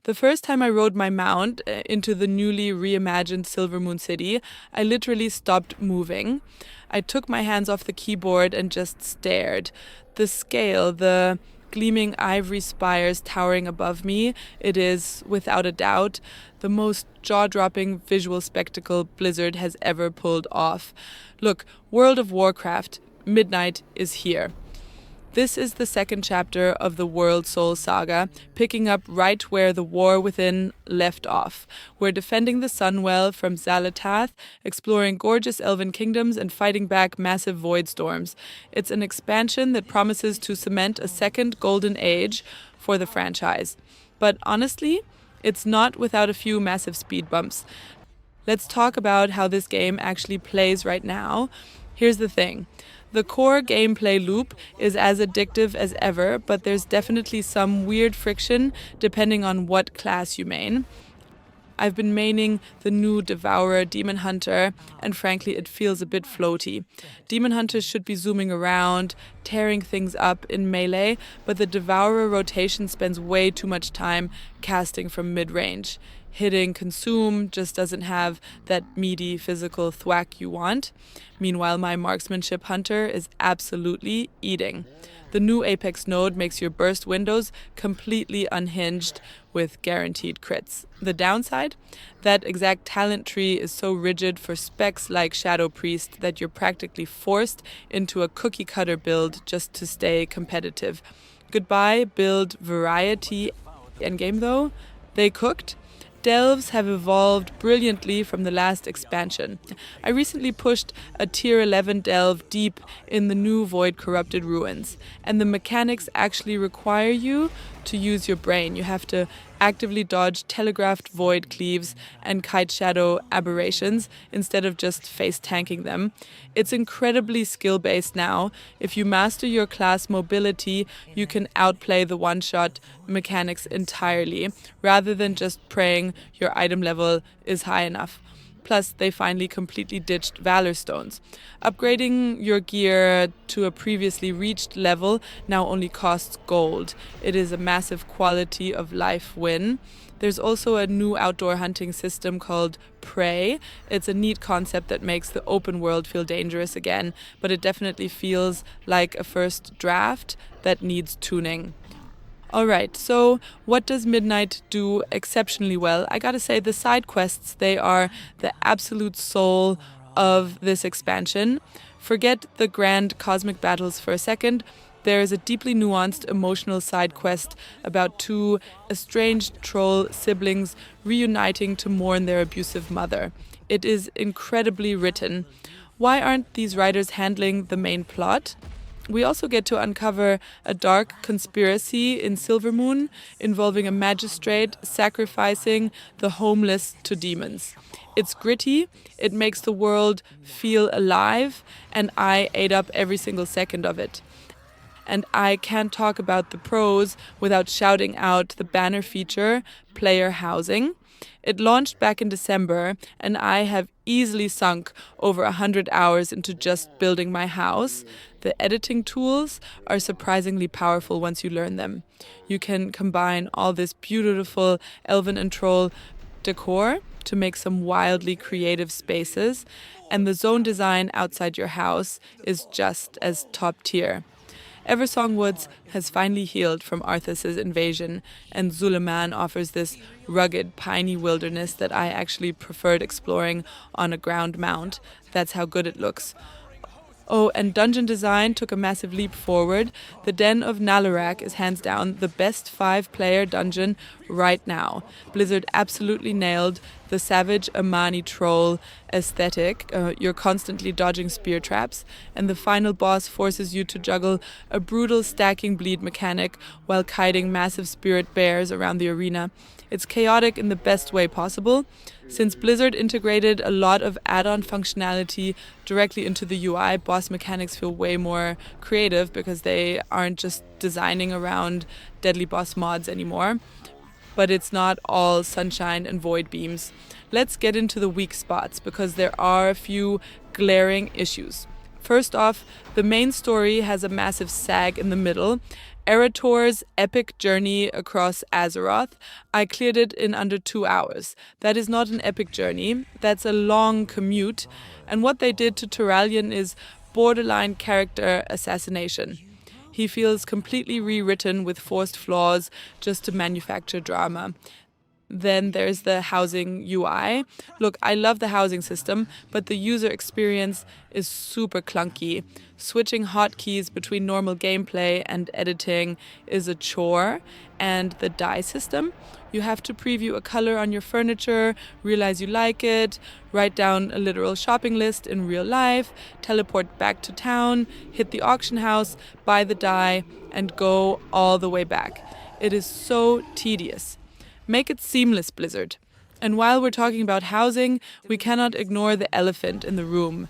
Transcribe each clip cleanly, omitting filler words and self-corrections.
The first time I rode my mount into the newly reimagined Silvermoon city, I literally stopped moving. I took my hands off the keyboard and just stared. The scale, the gleaming ivory spires towering above me, it is, without a doubt, the most jaw-dropping visual spectacle Blizzard has ever pulled off. Look, World of Warcraft, midnight is here. This is the second chapter of the World Soul Saga, picking up right where the War Within left off. We're defending the Sunwell from Xalatath, exploring gorgeous elven kingdoms, and fighting back massive void storms. It's an expansion that promises to cement a second golden age for the franchise. But honestly, it's not without a few massive speed bumps. Let's talk about how this game actually plays right now. Here's the thing. The core gameplay loop is as addictive as ever, but there's definitely some weird friction depending on what class you main. I've been maining the new Devourer Demon Hunter, and frankly it feels a bit floaty. Demon Hunters should be zooming around, tearing things up in melee, but the Devourer rotation spends way too much time casting from mid-range. Hitting Consume just doesn't have that meaty physical thwack you want. Meanwhile, my Marksmanship Hunter is absolutely eating. The new Apex node makes your burst windows completely unhinged with guaranteed crits. The downside? That exact talent tree is so rigid for specs like Shadow Priest that you're practically forced into a cookie-cutter build just to stay competitive. Goodbye build variety. Endgame though, they cooked. Delves have evolved brilliantly from the last expansion. I recently pushed a tier 11 delve deep in the new Void Corrupted Ruins, and the mechanics actually require you to use your brain. You have to actively dodge telegraphed void cleaves and kite shadow aberrations instead of just face tanking them. It's incredibly skill based now. If you master your class mobility, you can outplay the one-shot mechanics entirely, rather than just praying your item level is high enough. Plus, they finally completely ditched Valor Stones. Upgrading your gear to a previously reached level now only costs gold. It is a massive quality of life win. There's also a new outdoor hunting system called Prey. It's a neat concept that makes the open world feel dangerous again, but it definitely feels like a first draft that needs tuning. Alright, so what does Midnight do exceptionally well? I gotta say, the side quests, they are the absolute soul of this expansion. Forget the grand cosmic battles for a second. There is a deeply nuanced emotional side quest about two estranged troll siblings reuniting to mourn their abusive mother. It is incredibly written. Why aren't these writers handling the main plot? We also get to uncover a dark conspiracy in Silvermoon involving a magistrate sacrificing the homeless to demons. It's gritty, it makes the world feel alive, and I ate up every single second of it. And I can't talk about the pros without shouting out the banner feature, Player Housing. It launched back in December, and I have easily sunk over 100 hours into just building my house. The editing tools are surprisingly powerful once you learn them. You can combine all this beautiful elven and troll decor to make some wildly creative spaces, and the zone design outside your house is just as top tier. Eversong Woods has finally healed from Arthas' invasion, and Suleiman offers this rugged, piney wilderness that I actually preferred exploring on a ground mount. That's how good it looks. Oh, and dungeon design took a massive leap forward. The Den of Nalarak is hands down the best 5-player dungeon right now. Blizzard absolutely nailed the savage Amani troll aesthetic. You're constantly dodging spear traps, and the final boss forces you to juggle a brutal stacking bleed mechanic while kiting massive spirit bears around the arena. It's chaotic in the best way possible. Since Blizzard integrated a lot of add-on functionality directly into the UI, boss mechanics feel way more creative because they aren't just designing around deadly boss mods anymore. But it's not all sunshine and void beams. Let's get into the weak spots because there are a few glaring issues. First off, the main story has a massive sag in the middle, Erator's epic journey across Azeroth. I cleared it in under 2 hours. That is not an epic journey, that's a long commute. And what they did to Turalyon is borderline character assassination. He feels completely rewritten with forced flaws just to manufacture drama. Then there's the housing UI. Look, I love the housing system, but the user experience is super clunky. Switching hotkeys between normal gameplay and editing is a chore. And the dye system, you have to preview a color on your furniture, realize you like it, write down a literal shopping list in real life, teleport back to town, hit the auction house, buy the dye, and go all the way back. It is so tedious. Make it seamless, Blizzard. And while we're talking about housing, we cannot ignore the elephant in the room,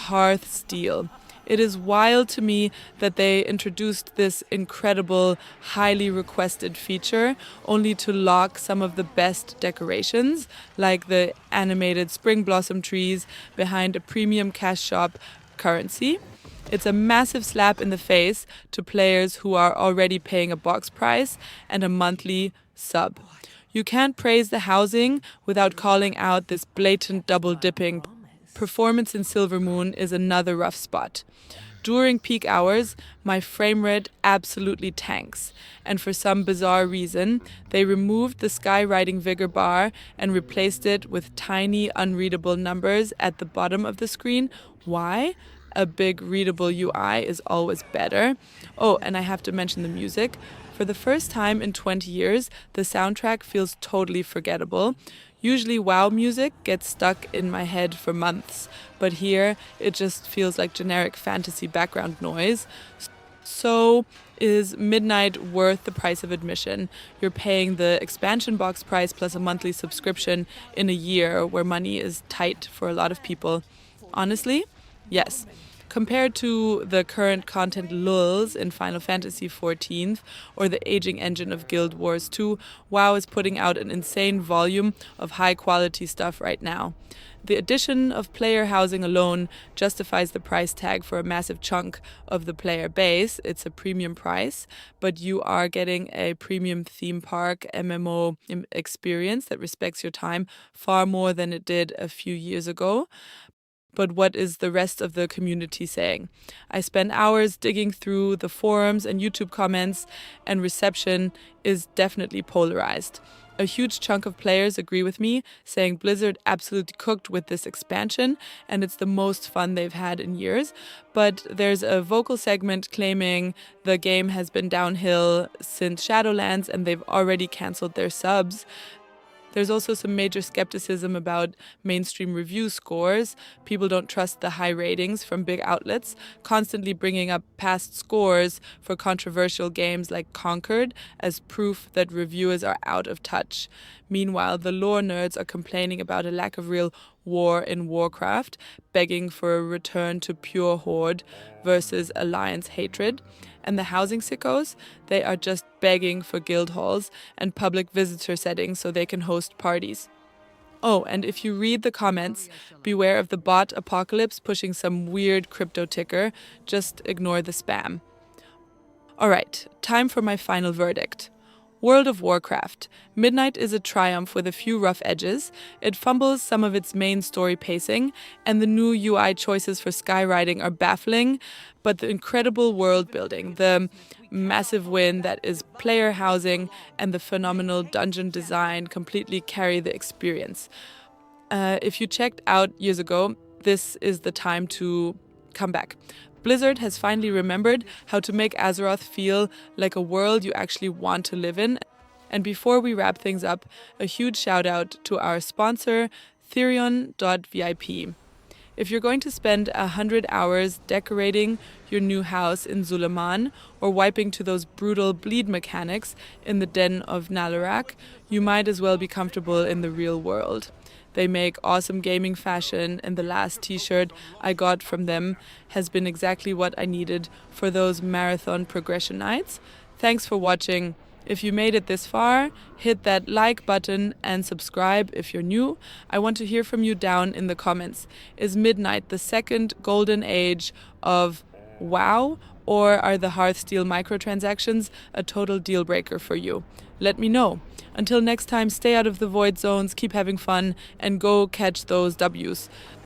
Hearthsteel. It is wild to me that they introduced this incredible, highly requested feature only to lock some of the best decorations, like the animated spring blossom trees behind a premium cash shop currency. It's a massive slap in the face to players who are already paying a box price and a monthly sub. You can't praise the housing without calling out this blatant double dipping. Performance in Silvermoon is another rough spot. During peak hours, my frame rate absolutely tanks, and for some bizarre reason, they removed the skywriting vigor bar and replaced it with tiny, unreadable numbers at the bottom of the screen. Why? A big readable UI is always better. Oh, and I have to mention the music. For the first time in 20 years, the soundtrack feels totally forgettable. Usually WoW music gets stuck in my head for months, but here it just feels like generic fantasy background noise. So, is Midnight worth the price of admission? You're paying the expansion box price plus a monthly subscription in a year where money is tight for a lot of people. Honestly, yes. Compared to the current content lulls in Final Fantasy XIV or the aging engine of Guild Wars 2, WoW is putting out an insane volume of high-quality stuff right now. The addition of player housing alone justifies the price tag for a massive chunk of the player base. It's a premium price, but you are getting a premium theme park MMO experience that respects your time far more than it did a few years ago. But what is the rest of the community saying? I spend hours digging through the forums and YouTube comments, and reception is definitely polarized. A huge chunk of players agree with me, saying Blizzard absolutely cooked with this expansion, and it's the most fun they've had in years. But there's a vocal segment claiming the game has been downhill since Shadowlands, and they've already cancelled their subs. There's also some major skepticism about mainstream review scores. People don't trust the high ratings from big outlets, constantly bringing up past scores for controversial games like Conquered as proof that reviewers are out of touch. Meanwhile, the lore nerds are complaining about a lack of real war in Warcraft, begging for a return to pure horde versus alliance hatred. And the housing sickos, they are just begging for guild halls and public visitor settings so they can host parties. Oh, and if you read the comments, beware of the bot apocalypse pushing some weird crypto ticker. Just ignore the spam. Alright, time for my final verdict. World of Warcraft. Midnight is a triumph with a few rough edges. It fumbles some of its main story pacing, and the new UI choices for skywriting are baffling, but the incredible world building, the massive win that is player housing, and the phenomenal dungeon design completely carry the experience. If you checked out years ago, this is the time to come back. Blizzard has finally remembered how to make Azeroth feel like a world you actually want to live in. And before we wrap things up, a huge shout out to our sponsor, Therion.vip. If you're going to spend 100 hours decorating your new house in Suleiman or wiping to those brutal bleed mechanics in the den of Nalarak, you might as well be comfortable in the real world. They make awesome gaming fashion, and the last t-shirt I got from them has been exactly what I needed for those marathon progression nights. Thanks for watching. If you made it this far, hit that like button and subscribe if you're new. I want to hear from you down in the comments. Is Midnight the second golden age of WoW, Or are the Hearthsteel microtransactions a total deal breaker for you? Let me know. Until next time, stay out of the void zones, keep having fun, and go catch those W's.